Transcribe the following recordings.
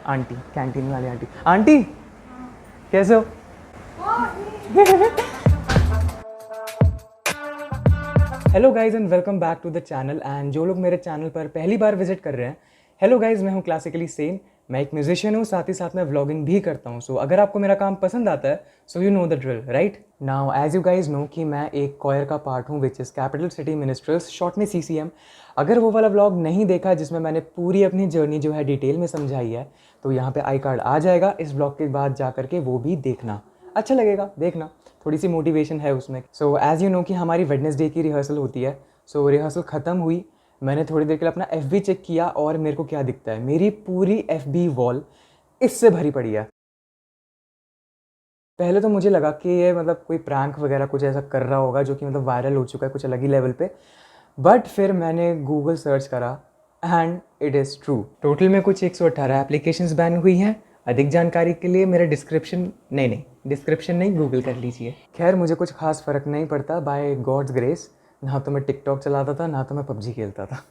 Aunty, canteen वाली aunty. Aunty कैसे हो? Hello guys and welcome back to the channel. And जो लोग मेरे चैनल पर पहली बार विजिट कर रहे हैं, हेलो गाइज, मैं हूँ क्लासिकली सेन। मैं एक म्यूजिशियन हूँ, साथ ही साथ मैं व्लॉगिंग भी करता हूँ। सो अगर आपको मेरा काम पसंद आता है, so you know the drill, right? Now as you guys know कि मैं एक कॉयर का पार्ट हूँ which is capital city minstrels, short में CCM। अगर वो वाला व्लॉग नहीं देखा जिसमें मैंने पूरी अपनी जर्नी जो है डिटेल में समझाई है, तो यहाँ पे आई कार्ड आ जाएगा। इस व्लॉग के बाद जा करके वो भी देखना, अच्छा लगेगा देखना, थोड़ी सी मोटिवेशन है उसमें। सो एज़ यू नो कि हमारी वेडनेसडे की रिहर्सल होती है। सो रिहर्सल ख़त्म हुई, मैंने थोड़ी देर के लिए अपना FB चेक किया और मेरे को क्या दिखता है, मेरी पूरी FB वॉल इससे भरी पड़ी है। पहले तो मुझे लगा कि ये मतलब कोई प्रैंक वगैरह कुछ ऐसा कर रहा होगा जो कि मतलब वायरल हो चुका है कुछ अलग ही लेवल पे। बट फिर मैंने गूगल सर्च करा and it is true. Total में कुछ 118 एप्लीकेशंस बैन हुई हैं। अधिक जानकारी के लिए मेरा डिस्क्रिप्शन नहीं, गूगल कर लीजिए। खैर मुझे कुछ खास फ़र्क नहीं पड़ता, बाय गॉड्स ग्रेस। ना तो मैं टिकटॉक चलाता था, ना तो मैं PUBG खेलता था।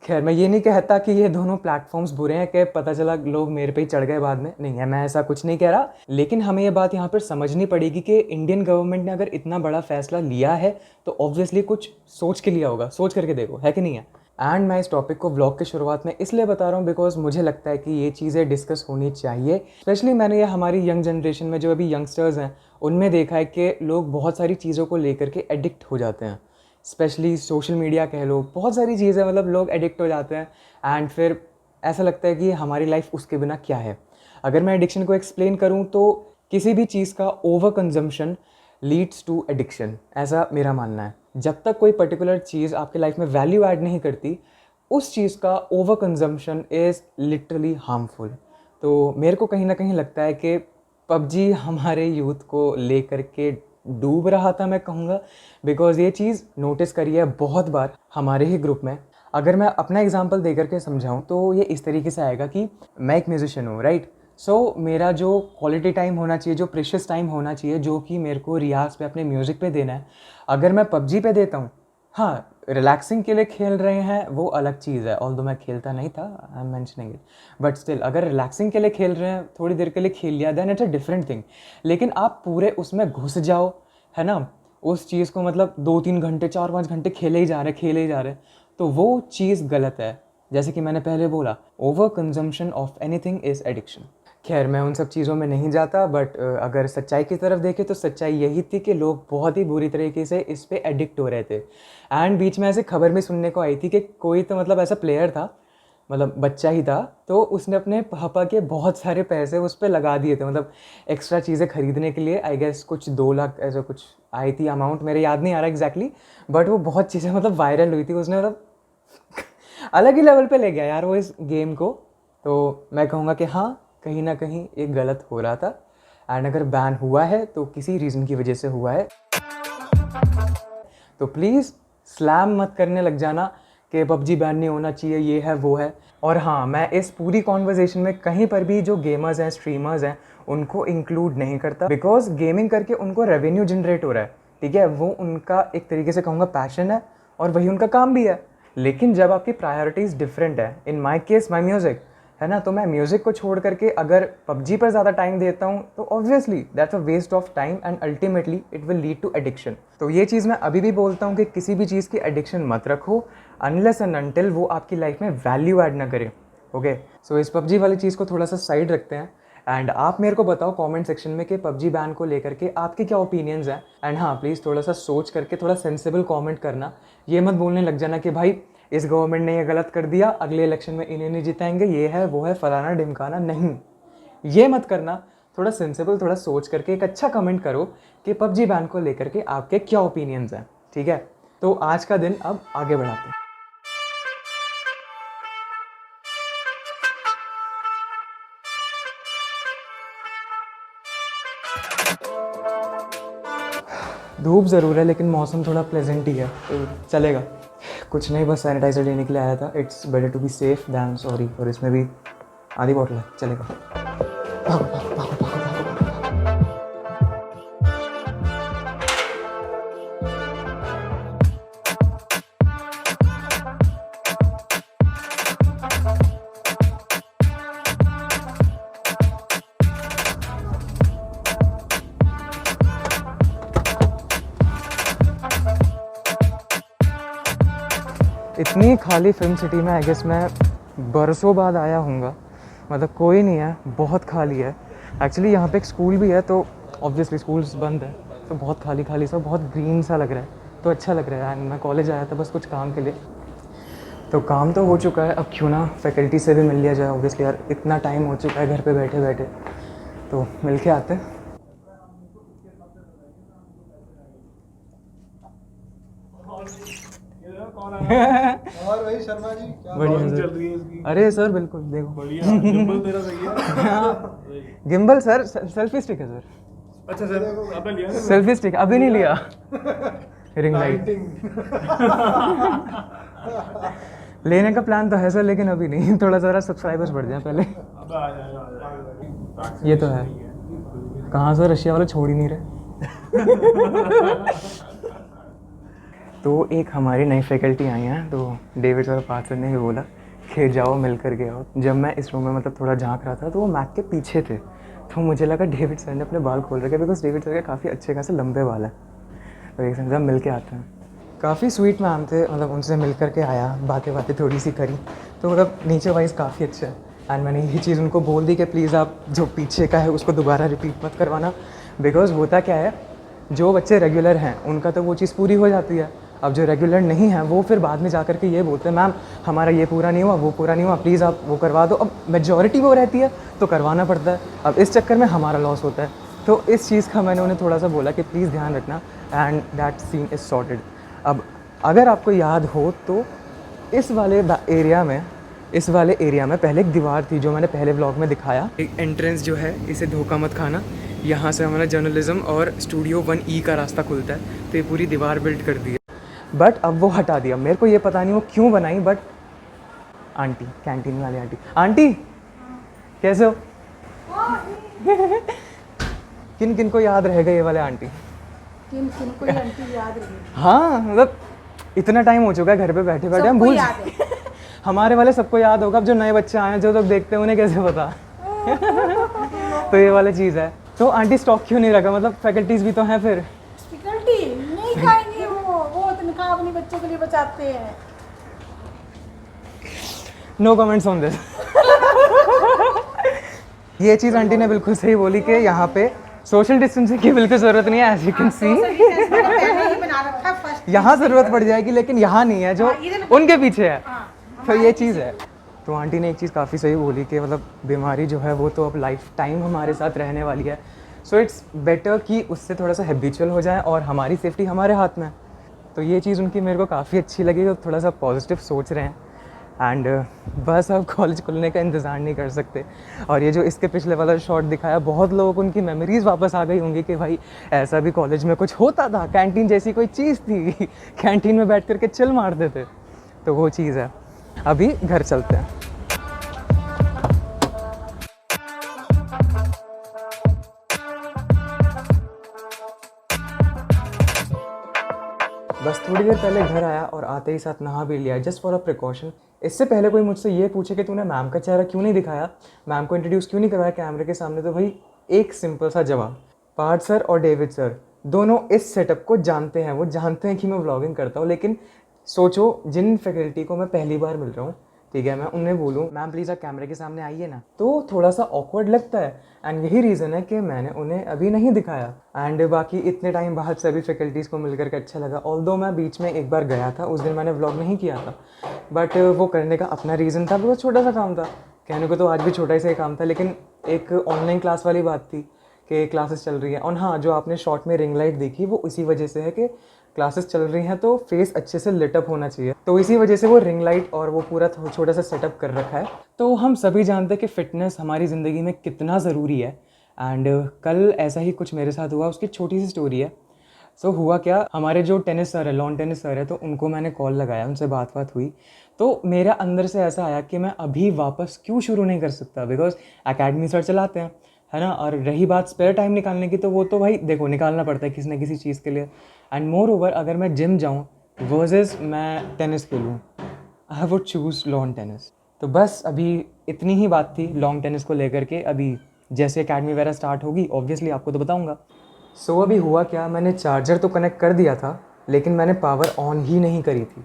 खैर मैं ये नहीं कहता कि ये दोनों प्लेटफॉर्म्स बुरे हैं कि पता चला लोग मेरे पे ही चढ़ गए बाद में, नहीं है, मैं ऐसा कुछ नहीं कह रहा। लेकिन हमें ये बात यहाँ पर समझनी पड़ेगी कि इंडियन गवर्नमेंट ने अगर इतना बड़ा फैसला लिया है तो ऑब्वियसली कुछ सोच के लिया होगा, सोच करके देखो, है कि नहीं है? एंड मैं इस टॉपिक को व्लॉग के शुरुआत में इसलिए बता रहा हूँ बिकॉज मुझे लगता है कि ये चीज़ें डिस्कस होनी चाहिए। स्पेशली मैंने ये हमारी यंग जनरेशन में जो अभी यंगस्टर्स हैं उनमें देखा है कि लोग बहुत सारी चीज़ों को लेकर के एडिक्ट हो जाते हैं। स्पेशली सोशल मीडिया कह लो, बहुत सारी चीज़ें, मतलब लोग एडिक्ट हो जाते हैं एंड फिर ऐसा लगता है कि हमारी लाइफ उसके बिना क्या है। अगर मैं एडिक्शन को एक्सप्लेन करूँ तो किसी भी चीज़ का over consumption leads to addiction, ऐसा मेरा मानना है। जब तक कोई पर्टिकुलर चीज़ आपके लाइफ में वैल्यू ऐड नहीं करती, उस चीज़ का over consumption is literally harmful. तो मेरे को कहीं ना कहीं लगता है कि PUBG हमारे यूथ को लेकर के डूब रहा था, मैं कहूँगा। बिकॉज़ ये चीज़ नोटिस करी है बहुत बार हमारे ही ग्रुप में। अगर मैं अपना एग्जांपल दे करके समझाऊँ तो ये इस तरीके से आएगा कि मैं एक म्यूजिशियन हूँ, राइट? सो मेरा जो क्वालिटी टाइम होना चाहिए, जो प्रेशियस टाइम होना चाहिए, जो कि मेरे को रियाज़ पे अपने म्यूज़िक पे देना है, अगर मैं PUBG पे देता हूँ, हाँ रिलैक्सिंग के लिए खेल रहे हैं वो अलग चीज़ है, ऑल्दो मैं खेलता नहीं था, I am mentioning it, but still अगर रिलैक्सिंग के लिए खेल रहे हैं, थोड़ी देर के लिए खेल लिया, then it's a different thing. लेकिन आप पूरे उसमें घुस जाओ, है ना, उस चीज़ को मतलब 2-3 घंटे 4-5 घंटे खेले ही जा रहे, तो वो चीज़ गलत है। जैसे कि मैंने पहले बोला, over consumption of anything is addiction. खैर मैं उन सब चीज़ों में नहीं जाता, बट अगर सच्चाई की तरफ देखें तो सच्चाई यही थी कि लोग बहुत ही बुरी तरीके से इस पे एडिक्ट हो रहे थे। एंड बीच में ऐसे खबर भी सुनने को आई थी कि कोई तो मतलब ऐसा प्लेयर था, मतलब बच्चा ही था, तो उसने अपने पापा के बहुत सारे पैसे उस पर लगा दिए थे, मतलब एक्स्ट्रा चीज़ें खरीदने के लिए। आई गेस कुछ 2 लाख ऐसा कुछ आई थी अमाउंट, मेरे याद नहीं आ रहा एग्जैक्टली, बट वो बहुत चीज़ें मतलब वायरल हुई थी। उसने मतलब अलग ही लेवल पे ले गया यार वो इस गेम को। तो मैं कहूँगा कि हाँ, कहीं ना कहीं ये गलत हो रहा था। एंड अगर बैन हुआ है तो किसी रीज़न की वजह से हुआ है, तो प्लीज़ स्लैम मत करने लग जाना कि PUBG बैन नहीं होना चाहिए, ये है वो है। और हाँ, मैं इस पूरी कॉन्वर्जेशन में कहीं पर भी जो गेमर्स हैं, स्ट्रीमर्स हैं, उनको इंक्लूड नहीं करता, बिकॉज गेमिंग करके उनको रेवेन्यू जनरेट हो रहा है, ठीक है, वो उनका एक तरीके से कहूँगा पैशन है और वही उनका काम भी है। लेकिन जब आपकी प्रायोरिटीज़ डिफरेंट है, इन माई केस माई म्यूज़िक, है ना, तो मैं म्यूज़िक को छोड़ करके अगर PUBG पर ज़्यादा टाइम देता हूँ तो obviously that's a waste of time and ultimately it will lead to addiction. तो ये चीज़ मैं अभी भी बोलता हूँ कि किसी भी चीज़ की एडिक्शन मत रखो अनलेस एंड अनटिल वो आपकी लाइफ में वैल्यू ऐड ना करे। ओके, सो इस PUBG वाली चीज़ को थोड़ा सा साइड रखते हैं। एंड आप मेरे को बताओ कमेंट सेक्शन में कि PUBG बैन को लेकर के आपके क्या ओपिनियंस हैं। एंड हाँ, प्लीज़ थोड़ा सा सोच करके थोड़ा सेंसिबल कमेंट करना। ये मत बोलने लग जाना कि भाई इस गवर्नमेंट ने ये गलत कर दिया, अगले इलेक्शन में इन्हें नहीं जिताएंगे, ये है वो है फलाना ढिमकाना। नहीं, ये मत करना। थोड़ा सेंसिबल, थोड़ा सोच करके एक अच्छा कमेंट करो कि PUBG बैन को लेकर के आपके क्या ओपिनियंस हैं, ठीक है? तो आज का दिन अब आगे बढ़ाते हैं। धूप ज़रूर है लेकिन मौसम थोड़ा प्लेजेंट ही है, तो चलेगा। कुछ नहीं, बस सैनिटाइज़र लेने के लिए आया था। It's better to be safe than sorry. और इसमें भी आधी बॉटल है, चलेगा। भागो भागो भागो भागो भागो। इतनी खाली फिल्म सिटी में आई गेस मैं बरसों बाद आया हूँगा, मतलब कोई नहीं है, बहुत खाली है। एक्चुअली यहाँ पे एक स्कूल भी है तो ऑब्वियसली स्कूल्स बंद है, तो बहुत खाली खाली सा, बहुत ग्रीन सा लग रहा है, तो अच्छा लग रहा है। एंड मैं कॉलेज आया था बस कुछ काम के लिए, तो काम तो हो चुका है, अब क्यों ना फैकल्टी से भी मिल लिया जाए। ऑब्वियसली यार इतना टाइम हो चुका है घर पे बैठे बैठे, तो मिल के आते हैं। और भाई शर्मा जी क्या बढ़िया चल सर। रही है इसकी? अरे सर बिल्कुल देखो, बढ़िया, गिम्बल तेरा सही है। गिम्बल सर सेल्फी स्टिक है सर, अच्छा सर, आपने लिया ना? सेल्फी स्टिक अभी नहीं लिया। रिंग लाइट लेने का प्लान तो है सर, लेकिन अभी नहीं, थोड़ा ज़रा सब्सक्राइबर्स बढ़ जाए पहले। अब आ जाएगा, आ जाएगा। ये तो है, कहाँ सर रशिया वाले छोड़ ही नहीं रहे। तो एक हमारी नई फैकल्टी आई हैं, तो डेविड सर पार्थ सर ने भी बोला कि जाओ मिल कर के आओ। जब मैं इस रूम में मतलब थोड़ा झांक रहा था तो वो मैक के पीछे थे, तो मुझे लगा डेविड सर ने अपने बाल खोल रखे, बिकॉज डेविड सर के काफ़ी अच्छे खासे लंबे बाल हैं। तो एक समझा मिल के आते हैं। काफ़ी स्वीट मैम थे, मतलब उनसे मिल कर के आया, बातें थोड़ी सी करी, तो मतलब नेचर वाइज काफ़ी अच्छा है। एंड मैंने ये चीज़ उनको बोल दी कि प्लीज़ आप जो पीछे का है उसको दोबारा रिपीट मत करवाना, बिकॉज होता क्या है, जो बच्चे रेगुलर हैं उनका तो वो चीज़ पूरी हो जाती है। अब जो रेगुलर नहीं है वो फिर बाद में जा कर के ये बोलते हैं मैम हमारा ये पूरा नहीं हुआ, वो पूरा नहीं हुआ, प्लीज़ आप वो करवा दो। अब मेजॉरिटी वो रहती है तो करवाना पड़ता है, अब इस चक्कर में हमारा लॉस होता है। तो इस चीज़ का मैंने उन्हें थोड़ा सा बोला कि प्लीज़ ध्यान रखना, and that scene is sorted. अब अगर आपको याद हो तो इस वाले एरिया में पहले एक दीवार थी, जो मैंने पहले व्लॉग में दिखाया। एक एंट्रेंस जो है, इसे धोखा मत खाना, यहाँ से हमारा जर्नलिज्म और स्टूडियो 1E का रास्ता खुलता है, तो ये पूरी दीवार बिल्ड कर दी है। बट अब वो हटा दिया, मेरे को ये पता नहीं वो क्यों बनाई, बट आंटी, कैंटीन वाली आंटी कैसे हो? किन किन को याद रहेगा ये वाले आंटी? किन किन को ये आंटी याद रही? हाँ मतलब इतना टाइम हो चुका है घर पे बैठे बैठे हम सबको भूल याद है। हमारे वाले सबको याद होगा, अब जो नए बच्चे आए हैं जो लोग देखते हैं उन्हें कैसे पता। तो ये वाली चीज़ है। तो आंटी स्टॉक क्यों नहीं रखा, मतलब फैकल्टीज भी तो हैं फिर। फैकल्टी नहीं खाएंगे, वो तनख्वाह अपने बच्चों के लिए बचाते हैं। No comments on this. ये चीज़ आंटी ने बिल्कुल सही बोली कि यहाँ पे सोशल डिस्टेंसिंग की बिल्कुल ज़रूरत नहीं है, एज यू कैन सी। बना रखा फर्स्ट यहाँ ज़रूरत पड़ जाएगी, लेकिन यहाँ नहीं है, जो उनके पीछे है। तो ये चीज़ है। तो आंटी ने एक चीज़ काफ़ी सही बोली कि मतलब बीमारी जो है वो तो अब लाइफ टाइम हमारे साथ रहने वाली है, सो इट्स बेटर कि उससे थोड़ा सा हैबिचुअल हो जाए और हमारी सेफ्टी हमारे हाथ में है। तो ये चीज़ उनकी मेरे को काफ़ी अच्छी लगी, तो थोड़ा सा पॉजिटिव सोच रहे हैं। एंड बस अब कॉलेज खुलने का इंतज़ार नहीं कर सकते। और ये जो इसके पिछले वाला शॉट दिखाया, बहुत लोगों को उनकी मेमोरीज़ वापस आ गई होंगी कि भाई ऐसा भी कॉलेज में कुछ होता था, कैंटीन जैसी कोई चीज़ थी, कैंटीन में बैठ करके चिल मारते थे। तो वो चीज़ है। अभी घर चलते हैं। बस थोड़ी देर पहले घर आया और आते ही साथ नहा भी लिया, जस्ट फॉर अ प्रिकॉशन। इससे पहले कोई मुझसे ये पूछे कि तूने मैम का चेहरा क्यों नहीं दिखाया, मैम को इंट्रोड्यूस क्यों नहीं करवाया कैमरे के सामने, तो भाई एक सिंपल सा जवाब, पार्थ सर और डेविड सर दोनों इस सेटअप को जानते हैं, वो जानते हैं कि मैं व्लॉगिंग करता हूँ। लेकिन सोचो जिन फैकल्टी को मैं पहली बार मिल रहा हूँ, ठीक है, मैं उन्हें बोलूँ मैम प्लीज़ आप कैमरे के सामने आइए ना, तो थोड़ा सा ऑकवर्ड लगता है। एंड यही रीज़न है कि मैंने उन्हें अभी नहीं दिखाया। एंड बाकी इतने टाइम बाद सभी फैकल्टीज़ को मिलकर के अच्छा लगा। ऑल्दो मैं बीच में एक बार गया था, उस दिन मैंने व्लॉग नहीं किया था, बट वो करने का अपना रीज़न था, बहुत छोटा सा काम था, कहने को तो आज भी छोटा ही सा काम था, लेकिन एक ऑनलाइन क्लास वाली बात थी कि क्लासेस चल रही है। और हाँ, जो आपने शॉर्ट में रिंग लाइट देखी वो इसी वजह से है कि क्लासेस चल रही हैं तो फेस अच्छे से लिटअप होना चाहिए, तो इसी वजह से वो रिंग लाइट और वो पूरा छोटा सा सेटअप कर रखा है। तो हम सभी जानते हैं कि फ़िटनेस हमारी ज़िंदगी में कितना ज़रूरी है। एंड कल ऐसा ही कुछ मेरे साथ हुआ, उसकी छोटी सी स्टोरी है। सो हुआ क्या, हमारे जो टेनिस सर है, लॉन टेनिस सर है, तो उनको मैंने कॉल लगाया, उनसे बात हुई, तो मेरा अंदर से ऐसा आया कि मैं अभी वापस क्यों शुरू नहीं कर सकता, बिकॉज एकेडमी सर चलाते हैं, है ना। और रही बात स्पेयर टाइम निकालने की, तो वो तो भाई देखो निकालना पड़ता है किसी न किसी चीज़ के लिए। एंड मोर ओवर अगर मैं जिम जाऊँ वर्सेस मैं टेनिस खेलूँ, I would choose lawn tennis. तो बस अभी इतनी ही बात थी लॉन्ग टेनिस को लेकर के। अभी जैसे एकेडमी वगैरह स्टार्ट होगी ऑब्वियसली आपको तो बताऊंगा। सो अभी हुआ क्या, मैंने चार्जर तो कनेक्ट कर दिया था, लेकिन मैंने पावर ऑन ही नहीं करी थी।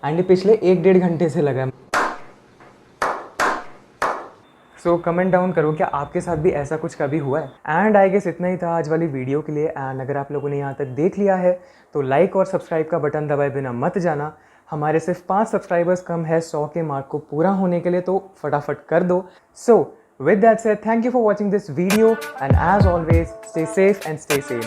एंड ये पिछले 1-1.5 घंटे से लगा है। सो कमेंट डाउन करो क्या आपके साथ भी ऐसा कुछ कभी हुआ है। एंड आई गेस इतना ही था आज वाली वीडियो के लिए। एंड अगर आप लोगों ने यहाँ तक देख लिया है तो लाइक और सब्सक्राइब का बटन दबाए बिना मत जाना। हमारे सिर्फ 5 सब्सक्राइबर्स कम है 100 के मार्क को पूरा होने के लिए, तो फटाफट कर दो। So with that said, thank you for watching this video and as always stay safe and stay same.